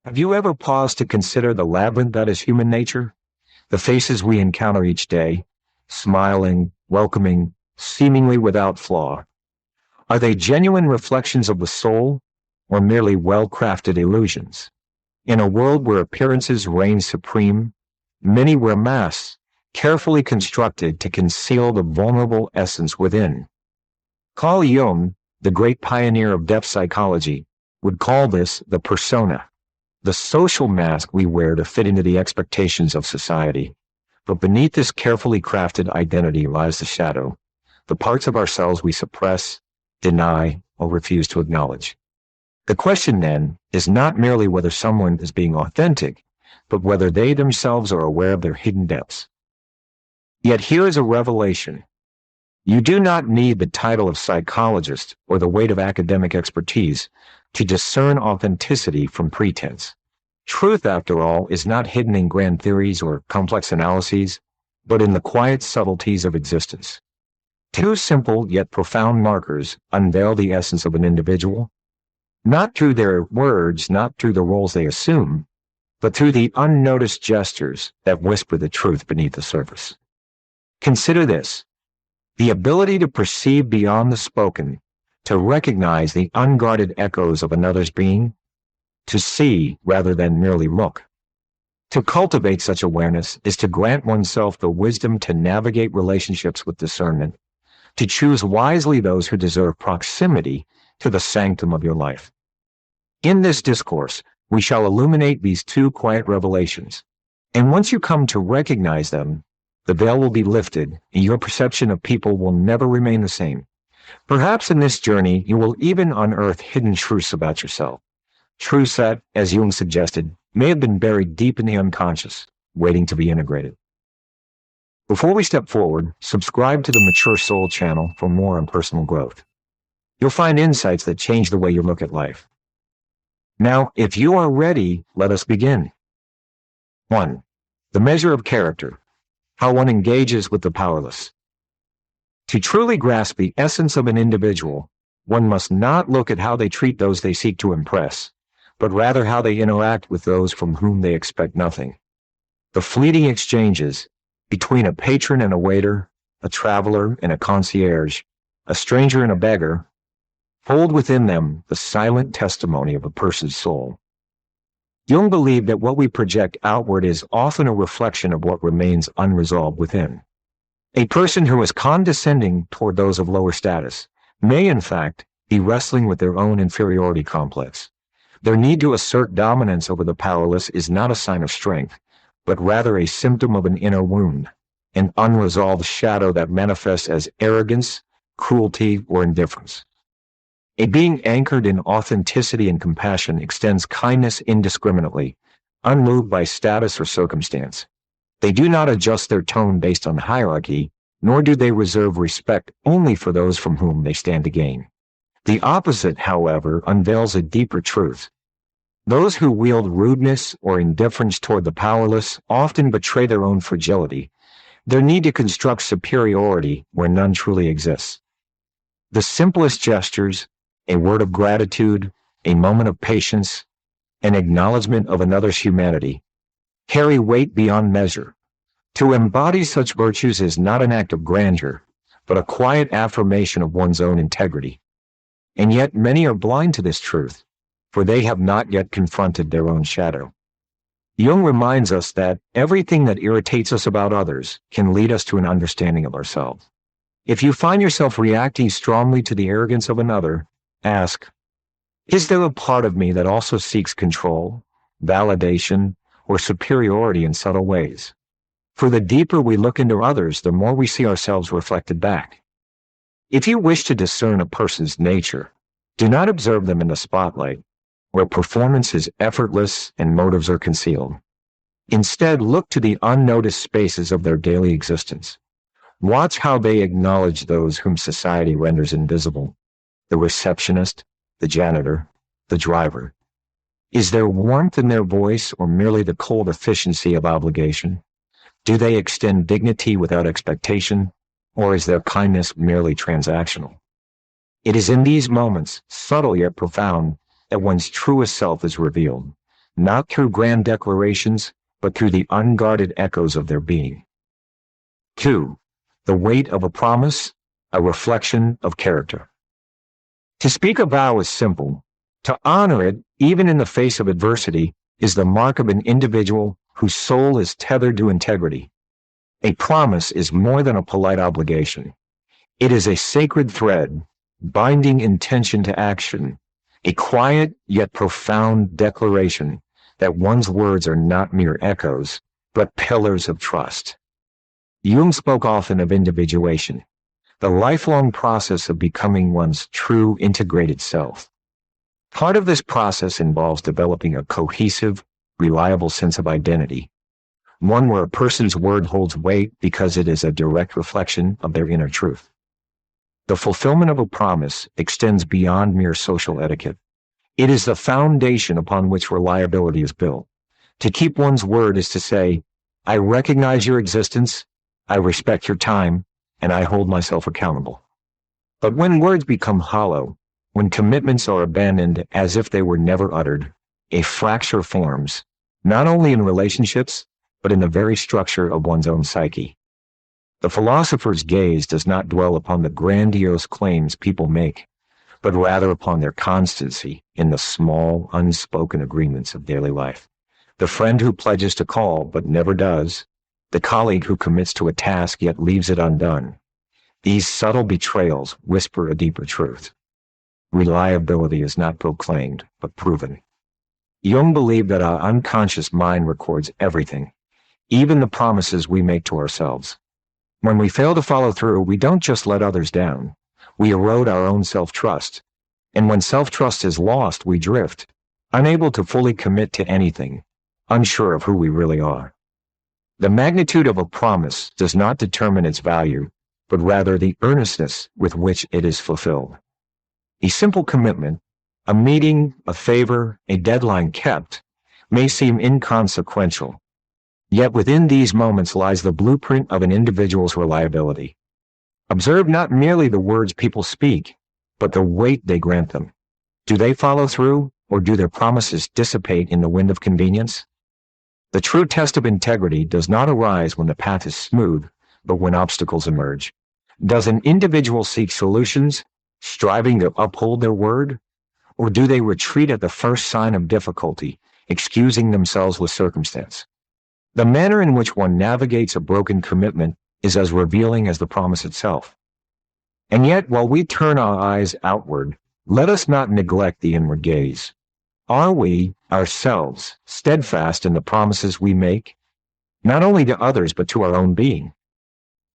Have you ever paused to consider the labyrinth that is human nature? The faces we encounter each day, smiling, welcoming, seemingly without flaw. Are they genuine reflections of the soul, or merely well-crafted illusions? In a world where appearances reign supreme, many wear masks, carefully constructed to conceal the vulnerable essence within. Carl Jung, the great pioneer of depth psychology, would call this the persona, the social mask we wear to fit into the expectations of society. But beneath this carefully crafted identity lies the shadow, the parts of ourselves we suppress, deny, or refuse to acknowledge. The question then is not merely whether someone is being authentic, but whether they themselves are aware of their hidden depths. Yet here is a revelation. You do not need the title of psychologist or the weight of academic expertise to discern authenticity from pretense. Truth, after all, is not hidden in grand theories or complex analyses, but in the quiet subtleties of existence. Two simple yet profound markers unveil the essence of an individual, not through their words, not through the roles they assume, but through the unnoticed gestures that whisper the truth beneath the surface. Consider this: the ability to perceive beyond the spoken, to recognize the unguarded echoes of another's being, to see rather than merely look. To cultivate such awareness is to grant oneself the wisdom to navigate relationships with discernment, to choose wisely those who deserve proximity to the sanctum of your life. In this discourse, we shall illuminate these two quiet revelations, and once you come to recognize them, the veil will be lifted, and your perception of people will never remain the same. Perhaps in this journey, you will even unearth hidden truths about yourself. Truths that, as Jung suggested, may have been buried deep in the unconscious, waiting to be integrated. Before we step forward, subscribe to the Mature Soul channel for more on personal growth. You'll find insights that change the way you look at life. Now, if you are ready, let us begin. 1. The measure of character. How one engages with the powerless. To truly grasp the essence of an individual, one must not look at how they treat those they seek to impress, but rather how they interact with those from whom they expect nothing. The fleeting exchanges between a patron and a waiter, a traveler and a concierge, a stranger and a beggar, hold within them the silent testimony of a person's soul. Jung believed that what we project outward is often a reflection of what remains unresolved within. A person who is condescending toward those of lower status may, in fact, be wrestling with their own inferiority complex. Their need to assert dominance over the powerless is not a sign of strength, but rather a symptom of an inner wound, an unresolved shadow that manifests as arrogance, cruelty, or indifference. A being anchored in authenticity and compassion extends kindness indiscriminately, unmoved by status or circumstance. They do not adjust their tone based on hierarchy, nor do they reserve respect only for those from whom they stand to gain. The opposite, however, unveils a deeper truth. Those who wield rudeness or indifference toward the powerless often betray their own fragility, their need to construct superiority where none truly exists. The simplest gestures, a word of gratitude, a moment of patience, an acknowledgement of another's humanity, carry weight beyond measure. To embody such virtues is not an act of grandeur, but a quiet affirmation of one's own integrity. And yet many are blind to this truth, for they have not yet confronted their own shadow. Jung reminds us that everything that irritates us about others can lead us to an understanding of ourselves. If you find yourself reacting strongly to the arrogance of another, ask, is there a part of me that also seeks control, validation, or superiority in subtle ways? For the deeper we look into others, the more we see ourselves reflected back. If you wish to discern a person's nature, do not observe them in the spotlight, where performance is effortless and motives are concealed. Instead, look to the unnoticed spaces of their daily existence. Watch how they acknowledge those whom society renders invisible: the receptionist, the janitor, the driver. Is there warmth in their voice or merely the cold efficiency of obligation? Do they extend dignity without expectation, or is their kindness merely transactional? It is in these moments, subtle yet profound, that one's truest self is revealed. not through grand declarations, but through the unguarded echoes of their being. 2. The weight of a promise, a reflection of character. To speak a vow is simple. To honor it, even in the face of adversity, is the mark of an individual whose soul is tethered to integrity. A promise is more than a polite obligation. It is a sacred thread, binding intention to action, a quiet yet profound declaration that one's words are not mere echoes, but pillars of trust. Jung spoke often of individuation, the lifelong process of becoming one's true integrated self. Part of this process involves developing a cohesive, reliable sense of identity, one where a person's word holds weight because it is a direct reflection of their inner truth. The fulfillment of a promise extends beyond mere social etiquette. It is the foundation upon which reliability is built. To keep one's word is to say, I recognize your existence, I respect your time, and I hold myself accountable. But when words become hollow, when commitments are abandoned as if they were never uttered, a fracture forms, not only in relationships, but in the very structure of one's own psyche. The philosopher's gaze does not dwell upon the grandiose claims people make, but rather upon their constancy in the small, unspoken agreements of daily life. The friend who pledges to call but never does, the colleague who commits to a task yet leaves it undone. These subtle betrayals whisper a deeper truth. Reliability is not proclaimed, but proven. Jung believed that our unconscious mind records everything, even the promises we make to ourselves. When we fail to follow through, we don't just let others down. We erode our own self-trust. And when self-trust is lost, we drift, unable to fully commit to anything, unsure of who we really are. The magnitude of a promise does not determine its value, but rather the earnestness with which it is fulfilled. A simple commitment, a meeting, a favor, a deadline kept, may seem inconsequential. Yet within these moments lies the blueprint of an individual's reliability. Observe not merely the words people speak, but the weight they grant them. Do they follow through, or do their promises dissipate in the wind of convenience? The true test of integrity does not arise when the path is smooth, but when obstacles emerge. Does an individual seek solutions, striving to uphold their word, or do they retreat at the first sign of difficulty, excusing themselves with circumstance? The manner in which one navigates a broken commitment is as revealing as the promise itself. And yet, while we turn our eyes outward, let us not neglect the inward gaze. Are we, ourselves, steadfast in the promises we make, not only to others but to our own being?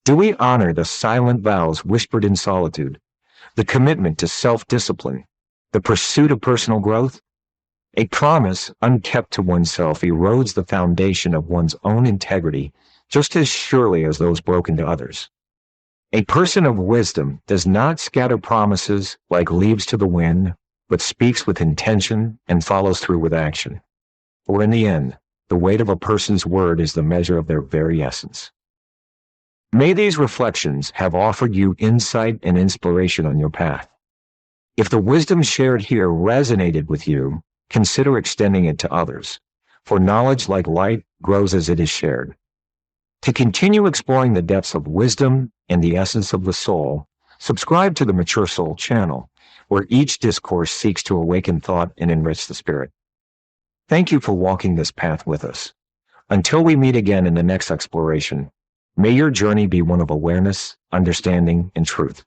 Do we honor the silent vows whispered in solitude, the commitment to self-discipline, the pursuit of personal growth? A promise unkept to oneself erodes the foundation of one's own integrity just as surely as those broken to others. A person of wisdom does not scatter promises like leaves to the wind, but speaks with intention and follows through with action. For in the end, the weight of a person's word is the measure of their very essence. May these reflections have offered you insight and inspiration on your path. If the wisdom shared here resonated with you, consider extending it to others, for knowledge like light grows as it is shared. To continue exploring the depths of wisdom and the essence of the soul, subscribe to the Mature Soul channel, where each discourse seeks to awaken thought and enrich the spirit. Thank you for walking this path with us. Until we meet again in the next exploration, may your journey be one of awareness, understanding, and truth.